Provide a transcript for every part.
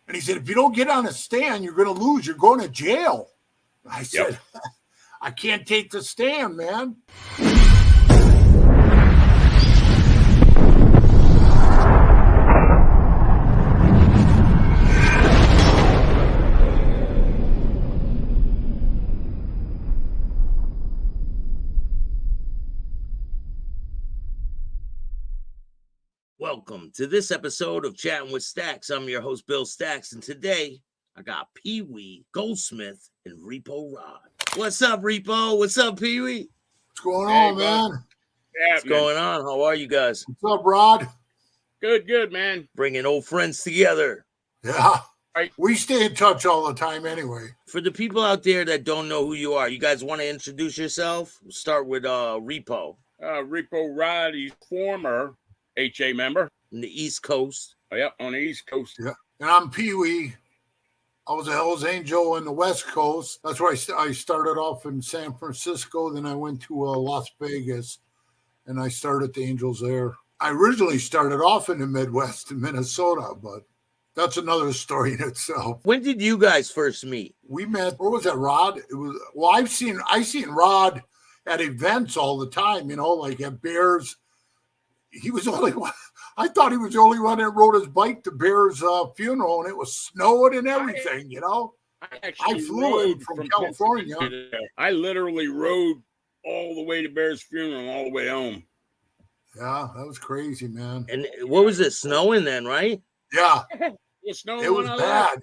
And he said, if you don't get on a stand, you're going to lose. You're going to jail. I said, I can't take the stand, man. Welcome to this episode of Chattin with Staxx. I'm your host, Bill Staxx, and today I got PeeWee, Goldsmith, and Repo Rod. What's up, Repo? What's up, PeeWee? What's going on, man? What's going on? How are you guys? What's up, Rod? Good, man. Bringing old friends together. Yeah. We stay in touch all the time anyway. For the people out there that don't know who you are, you guys want to introduce yourself? We'll start with Repo. Repo Rod, he's former HA member. In the East Coast. Oh, yeah, on the East Coast. Yeah. And I'm PeeWee. I was a Hell's Angel in the West Coast. That's where I started off in San Francisco. Then I went to Las Vegas, and I started the Angels there. I originally started off in the Midwest in Minnesota, but that's another story in itself. When did you guys first meet? We met, where was that, Rod? It was, well, I seen Rod at events all the time, you know, like at Bears. He was the only one. I thought he was the only one that rode his bike to Bear's funeral, and it was snowing and everything, you know. I flew in from California. I literally rode all the way to Bear's funeral, all the way home. Yeah, that was crazy, man. And what was it, snowing then, right? Yeah. It was snowing. It was bad.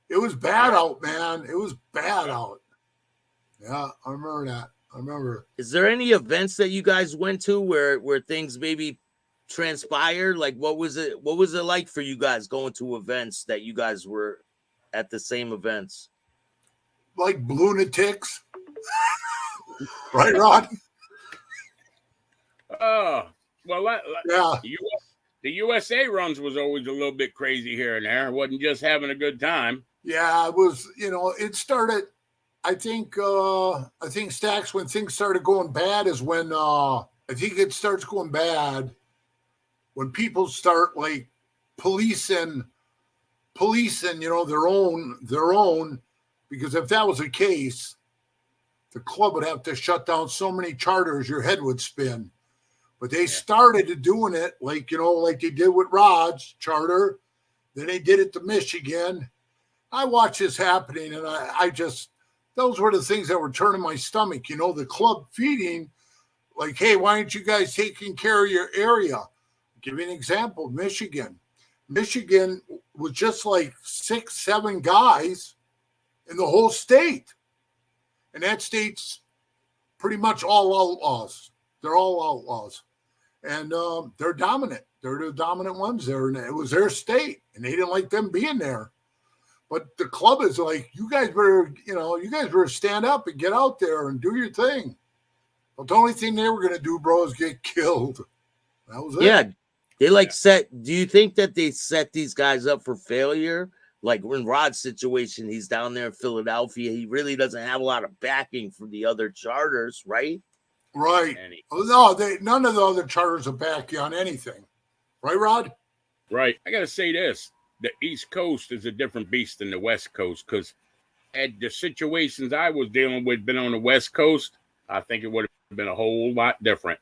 It was bad out, man. It was bad out. Yeah, I remember that. I remember. Is there any events that you guys went to where things maybe transpired? Like, what was it like for you guys going to events that you guys were at the same events? Like lunatics. Right, Rod? Oh, well, yeah. The USA runs was always a little bit crazy here and there. It wasn't just having a good time. Yeah, it was, you know, it started, I think Staxx, when things started going bad is when, I think it starts going bad when people start like policing, you know, their own, because if that was the case, the club would have to shut down so many charters, your head would spin. But they started doing it like, you know, like they did with Rod's charter. Then they did it to Michigan. I watched this happening, and I just, those were the things that were turning my stomach, you know, the club feeding, like, hey, why aren't you guys taking care of your area? I'll give you an example, Michigan. Michigan was just like 6-7 guys in the whole state. And that state's pretty much all outlaws. They're all outlaws. And they're dominant. They're the dominant ones there. And it was their state, and they didn't like them being there. But the club is like, you guys better stand up and get out there and do your thing. But the only thing they were going to do, bro, is get killed. That was it. Yeah. They do you think that they set these guys up for failure? Like in Rod's situation, he's down there in Philadelphia. He really doesn't have a lot of backing from the other charters, right? Right. No, none of the other charters will back you on anything. Right, Rod? Right. I got to say this. The East Coast is a different beast than the West Coast, because had the situations I was dealing with been on the West Coast, I think it would have been a whole lot different.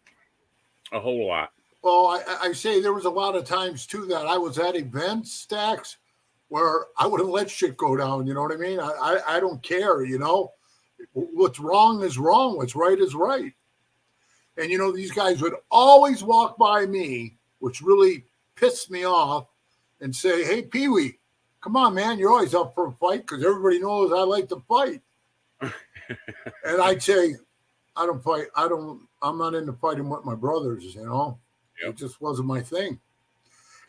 A whole lot. Well, I say there was a lot of times, too, that I was at events, Staxx, where I wouldn't let shit go down. You know what I mean? I don't care, you know? What's wrong is wrong. What's right is right. And, you know, these guys would always walk by me, which really pissed me off, and say, hey, PeeWee, come on, man, you're always up for a fight, because everybody knows I like to fight. And I'd say, I don't fight. I'm not into fighting with my brothers, you know? Yep. It just wasn't my thing.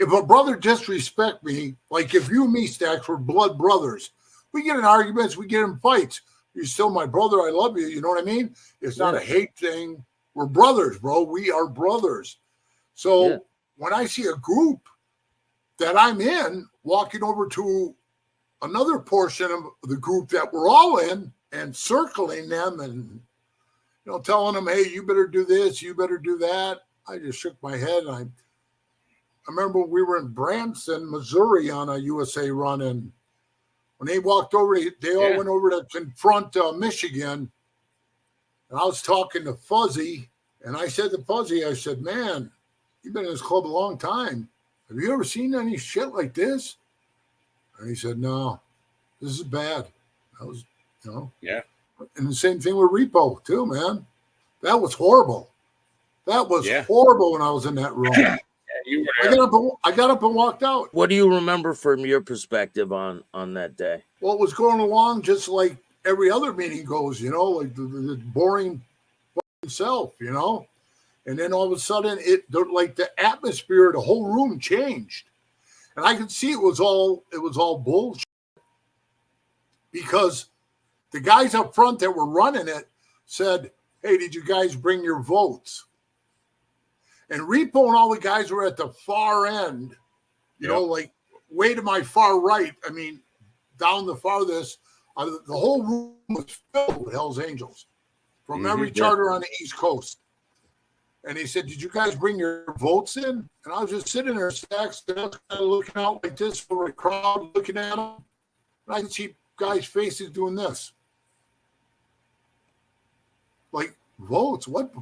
If a brother disrespect me, like if you and me, Staxx, were blood brothers, we get in arguments, we get in fights. You're still my brother. I love you. You know what I mean? It's not a hate thing. We're brothers, bro. We are brothers. So when I see a group that I'm in walking over to another portion of the group that we're all in and circling them and, you know, telling them, hey, you better do this, you better do that, I just shook my head and remember we were in Branson, Missouri on a USA run, and when they walked over, they all went over to confront Michigan. And I was talking to Fuzzy, and I said to Fuzzy, I said, man, you've been in this club a long time. Have you ever seen any shit like this? And he said, no, this is bad. That was, Yeah. And the same thing with Repo, too, man. That was horrible. That was horrible when I was in that room. You were I got up and walked out. What do you remember from your perspective on that day? Well, it was going along just like every other meeting goes, like the boring self, And then all of a sudden, like the atmosphere, the whole room changed, and I could see it was all bullshit, because the guys up front that were running it said, "Hey, did you guys bring your votes?" And Repo and all the guys were at the far end, like way to my far right. I mean, down the farthest. The whole room was filled with Hell's Angels from every charter on the East Coast. And he said, did you guys bring your votes in? And I was just sitting there, Staxx, and I was kind of looking out like this for a crowd looking at them. And I could see guys' faces doing this. Like, votes? What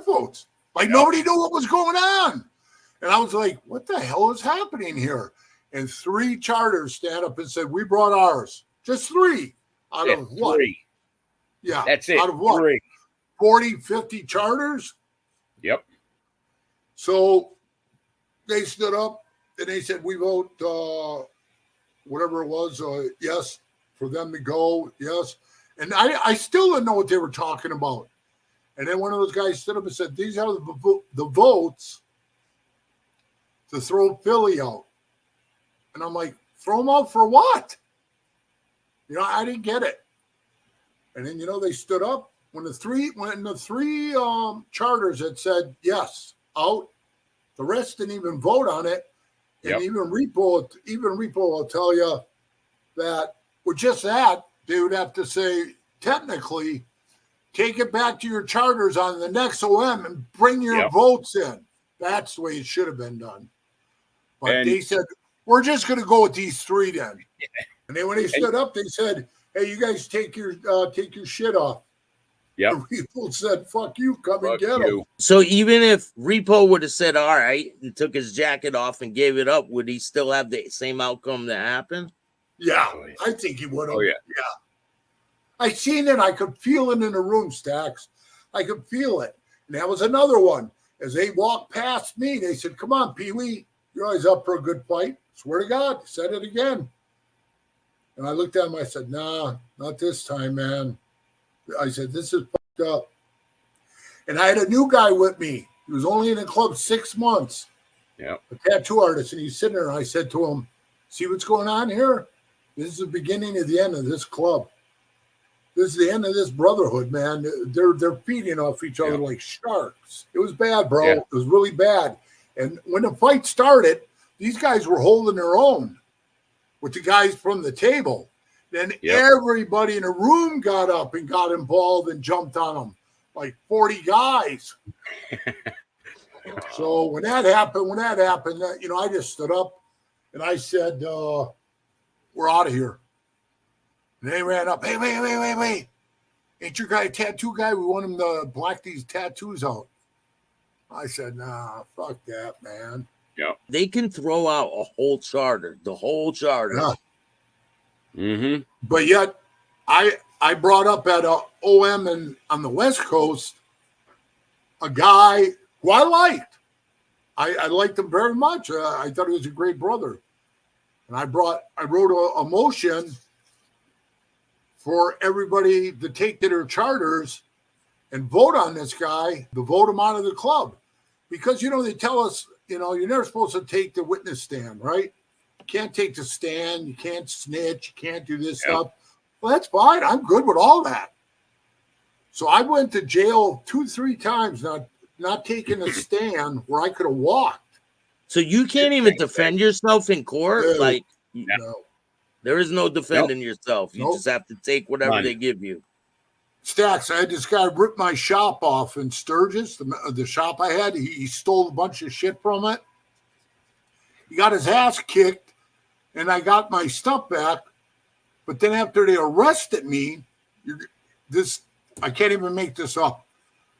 votes? Like, nobody knew what was going on. And I was like, what the hell is happening here? And 3 charters stand up and said, we brought ours. Just 3 out of what? 3. Yeah. That's it. Out of what? 3. 40, 50 charters? Yep. So they stood up and they said, we vote whatever it was, yes, for them to go, yes. And I still didn't know what they were talking about. And then one of those guys stood up and said, these are the votes to throw Philly out. And I'm like, throw them out for what? I didn't get it. And then, they stood up when the three charters had said, yes, out. The rest didn't even vote on it. And even Repo will tell you that with just that, they would have to say, technically, take it back to your charters on the next OM and bring your votes in. That's the way it should have been done. But they said, we're just going to go with these 3 then. And then when they stood up, they said, hey, you guys take your shit off. Yeah. People said, fuck you, come and get them. So even if Repo would have said, all right, and took his jacket off and gave it up, would he still have the same outcome that happened? Yeah, I think he would have. Oh, yeah. I seen it. I could feel it in the room, Staxx. I could feel it. And that was another one. As they walked past me, they said, come on, PeeWee, you're always up for a good fight. Swear to God, said it again. And I looked at him, I said, nah, not this time, man. I said, this is fucked up. And I had a new guy with me. He was only in the club 6 months. Yeah. A tattoo artist. And he's sitting there, and I said to him, see what's going on here? This is the beginning of the end of this club. This is the end of this brotherhood, man. They're feeding off each other like sharks. It was bad, bro. It was really bad. And when the fight started, these guys were holding their own with the guys from the table. Then everybody in the room got up and got involved and jumped on them, like 40 guys. So when that happened, I just stood up and I said, we're out of here. And they ran up, hey, wait. Ain't your guy a tattoo guy? We want him to black these tattoos out. I said, nah, fuck that, man. Yeah. They can throw out a whole charter, the whole charter. Yeah. Mm-hmm. But yet, I brought up at OM and on the West Coast a guy who I liked. I liked him very much. I thought he was a great brother. And I wrote a motion for everybody to take to their charters and vote on this guy, to vote him out of the club. Because, they tell us, you're never supposed to take the witness stand, right? You can't take the stand. You can't snitch. You can't do this stuff. Well, that's fine. I'm good with all that. So I went to jail 2-3 times, not taking a stand where I could have walked. So you can't even defend yourself in court? No. There is no defending yourself. You just have to take whatever they give you. Staxx, I had this guy rip my shop off in Sturgis, the shop I had. He stole a bunch of shit from it. He got his ass kicked, and I got my stuff back. But then after they arrested me, I can't even make this up.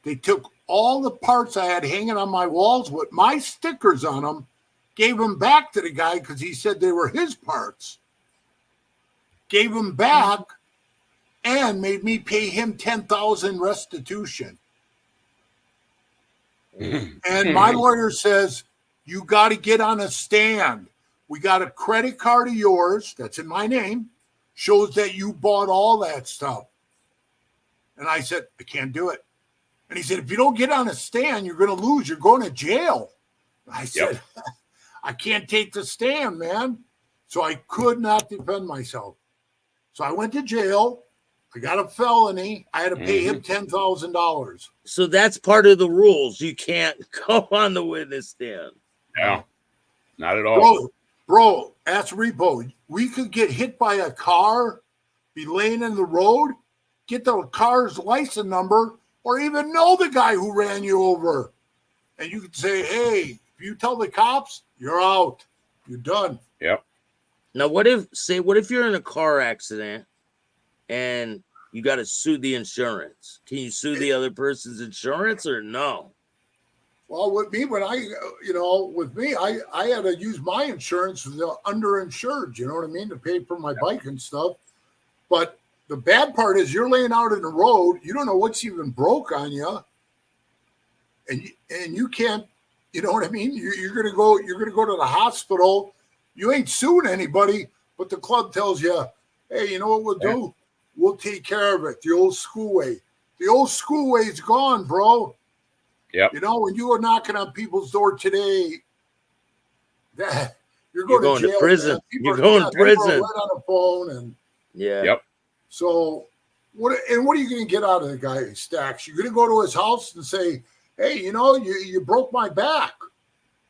They took all the parts I had hanging on my walls with my stickers on them, gave them back to the guy because he said they were his parts. Gave them back and made me pay him $10,000 restitution. And my lawyer says, you got to get on a stand. We got a credit card of yours that's in my name, shows that you bought all that stuff. And I said, I can't do it. And he said, if you don't get on a stand, you're going to lose. You're going to jail. I said, I can't take the stand, man. So I could not defend myself. So I went to jail. I got a felony. I had to pay him $10,000. So that's part of the rules. You can't go on the witness stand. No, not at all. Bro, ask Repo. We could get hit by a car, be laying in the road, get the car's license number, or even know the guy who ran you over. And you could say, hey, if you tell the cops, you're out. You're done. Yep. Now, what if you're in a car accident and you got to sue the insurance? Can you sue the other person's insurance or no? Well, with me, I had to use my insurance for the underinsured, you know what I mean, to pay for my bike and stuff. But the bad part is you're laying out in the road, you don't know what's even broke on you, and you can't, you know what I mean? You're gonna go to the hospital. You ain't suing anybody, but the club tells you, hey, you know what we'll do? We'll take care of it. The old school way. The old school way's gone, bro. Yep. You know, when you are knocking on people's door today, you're going to jail, prison. You're going to prison. Right on the phone and Yep. So what are you going to get out of the guy, Staxx? You're going to go to his house and say, hey, you know, you broke my back.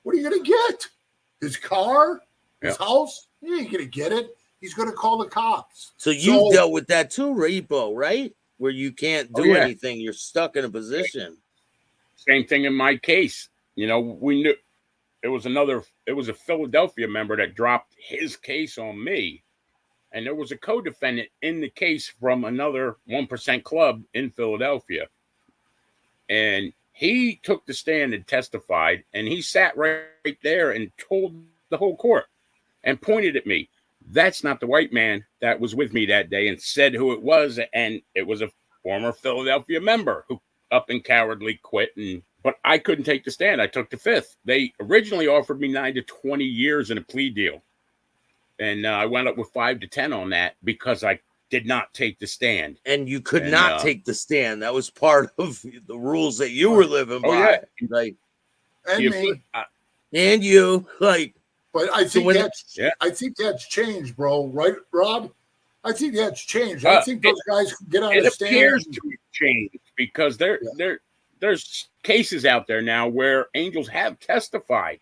What are you going to get? His car? His house? He ain't going to get it. He's going to call the cops. So you've dealt with that too, Repo, right? Where you can't do anything. You're stuck in a position. Same thing in my case. You know, we knew it was a Philadelphia member that dropped his case on me. And there was a co-defendant in the case from another 1% club in Philadelphia. And he took the stand and testified, and he sat right there and told the whole court and pointed at me. That's not the white man that was with me that day, and said who it was. And it was a former Philadelphia member who up and cowardly quit. But I couldn't take the stand. I took the fifth. They originally offered me 9 to 20 years in a plea deal. And I wound up with 5 to 10 on that because I did not take the stand. And you could not take the stand. That was part of the rules that you were living by. Yeah. And me. And you. But I think I think that's changed, bro. Right, Rod? I think that's changed. I think those guys can get on the stand. It appears to have changed because there's cases out there now where angels have testified.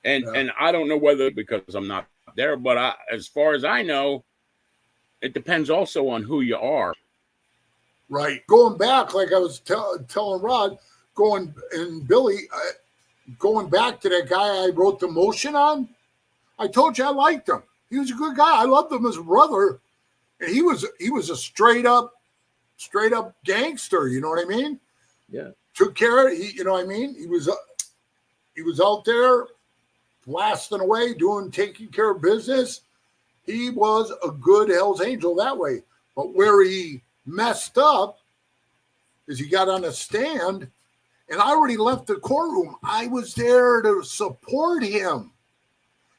And I don't know whether because I'm not there, but as far as I know, it depends also on who you are. Right. Going back, like I was telling Rod, going back to that guy I wrote the motion on, I told you I liked him. He was a good guy. I loved him as a brother. And he was a straight up gangster, you know what I mean? Yeah. Took care of you know what I mean? He was out there blasting away, taking care of business. He was a good Hell's Angel that way. But where he messed up is he got on a stand, and I already left the courtroom. I was there to support him.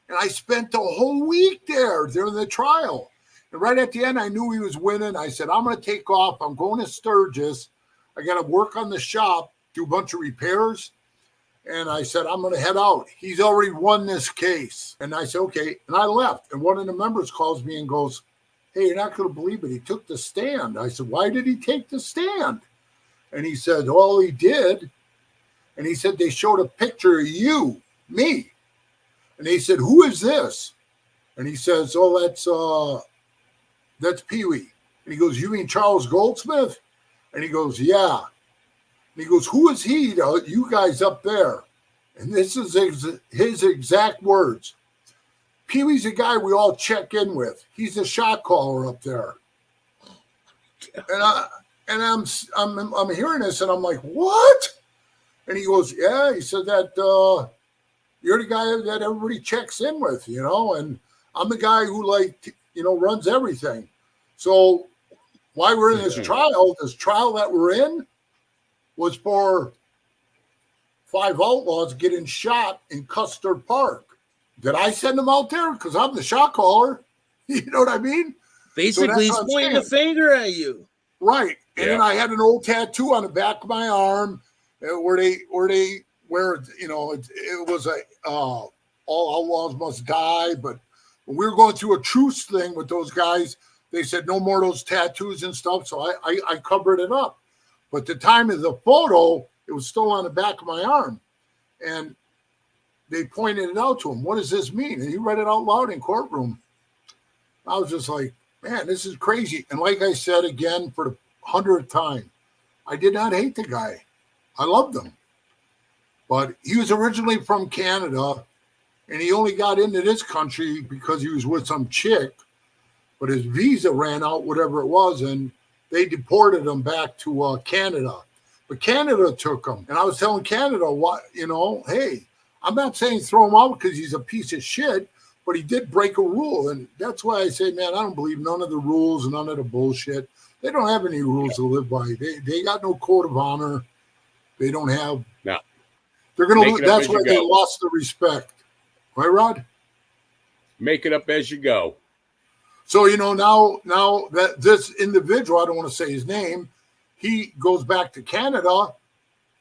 And I spent the whole week there during the trial. And right at the end, I knew he was winning. I said, I'm going to take off. I'm going to Sturgis. I got to work on the shop, do a bunch of repairs. And I said, I'm going to head out. He's already won this case. And I said, okay. And I left. And one of the members calls me and goes, hey, you're not going to believe it. He took the stand. I said, why did he take the stand? And he said, well, he did. And he said, they showed a picture of you, me. And they said, who is this? And he says, oh, that's PeeWee. And he goes, you mean Charles Goldsmith? And he goes, yeah. And he goes, who is he, you guys up there? And this is his exact words. PeeWee's the guy we all check in with. He's the shot caller up there. And I'm hearing this, and I'm like, what? And he goes, yeah. He said that you're the guy that everybody checks in with, you know, and I'm the guy who, like, you know, runs everything. So why we're in this trial that we're in was for 5 outlaws getting shot in Custard Park. Did I send them out there? Because I'm the shot caller. You know what I mean? Basically, he's pointing the finger at you. Right. And then I had an old tattoo on the back of my arm where you know, it was all outlaws must die. But when we were going through a truce thing with those guys, they said no more of those tattoos and stuff. So I covered it up. But the time of the photo, it was still on the back of my arm. And they pointed it out to him. What does this mean? And he read it out loud in courtroom. I was just like, man, this is crazy. And like I said again for the 100th time, I did not hate the guy. I loved him. But he was originally from Canada, and he only got into this country because he was with some chick, but his visa ran out, whatever it was, and they deported him back to Canada. But Canada took him. And I was telling Canada, what, you know, hey, I'm not saying throw him out because he's a piece of shit, but he did break a rule. And that's why I say, man, I don't believe none of the rules, none of the bullshit. They don't have any rules to live by. They got no code of honor. They don't have. No. They're going to. That's why they lost the respect. Right, Rod? Make it up as you go. So, you know, now that this individual, I don't want to say his name, he goes back to Canada,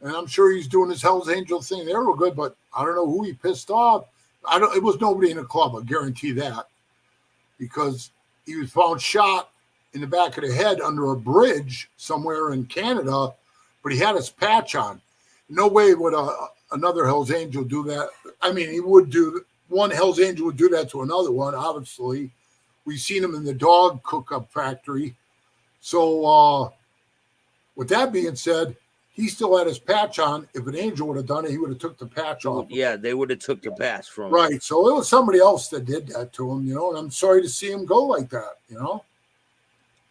and I'm sure he's doing his Hell's Angel thing there real good, but I don't know who he pissed off. It was nobody in the club, I guarantee that, because he was found shot in the back of the head under a bridge somewhere in Canada, but he had his patch on. No way would another Hell's Angel do that. I mean, he would do, one Hell's Angel would do that to another one, obviously. We've seen him in the dog cook-up factory. So with that being said, he still had his patch on. If an angel would have done it, he would have took the patch off. Yeah, they would have took the patch from him. Right. So it was somebody else that did that to him, you know, and I'm sorry to see him go like that, you know.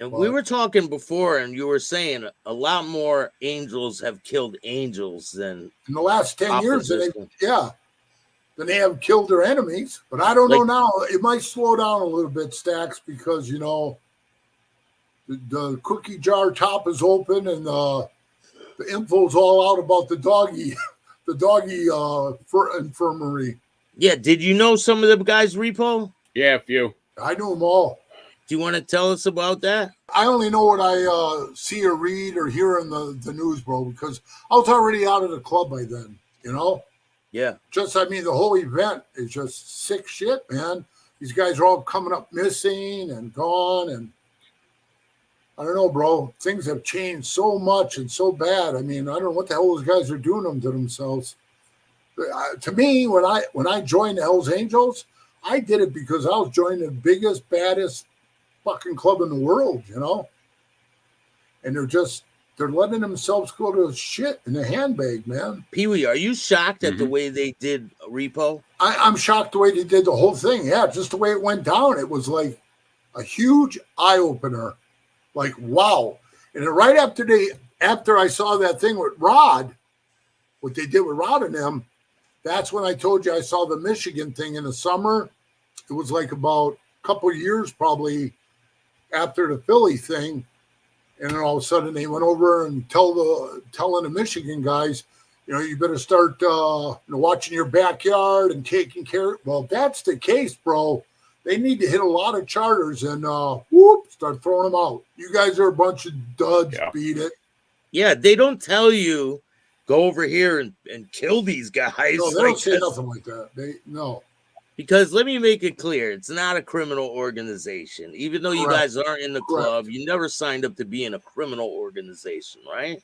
And we were talking before, and you were saying a lot more angels have killed angels than in the last 10 years. Then they have killed their enemies. But I don't know now. It might slow down a little bit, Staxx, because, you know, the cookie jar top is open and the info's all out about the doggy infirmary. Yeah. Did you know some of the guys, Repo? Yeah, a few. I knew them all. Do you want to tell us about that? I only know what I see or read or hear in the news, bro, because I was already out of the club by then, you know? Yeah. I mean, the whole event is just sick shit, man. These guys are all coming up missing and gone. And I don't know, bro. Things have changed so much and so bad. I mean, I don't know what the hell those guys are doing them to themselves. To me, when I joined the Hells Angels, I did it because I was joining the biggest, baddest fucking club in the world, you know? And they're letting themselves go to shit in the handbag, man. PeeWee, are you shocked at the way they did Repo? I'm shocked the way they did the whole thing. Yeah, just the way it went down. It was like a huge eye-opener. Like, wow. And then right after I saw that thing with Rod, what they did with Rod and them, that's when I told you I saw the Michigan thing in the summer. It was like about a couple of years probably after the Philly thing. And then all of a sudden they went over and telling the Michigan guys, you know, you better start watching your backyard and taking care. Well, if that's the case, bro, they need to hit a lot of charters and start throwing them out. You guys are a bunch of duds. Yeah. Beat it. Yeah, they don't tell you go over here and kill these guys. No, they don't say nothing like that. No. Because let me make it clear, it's not a criminal organization. Even though you guys aren't in the club, you never signed up to be in a criminal organization, right?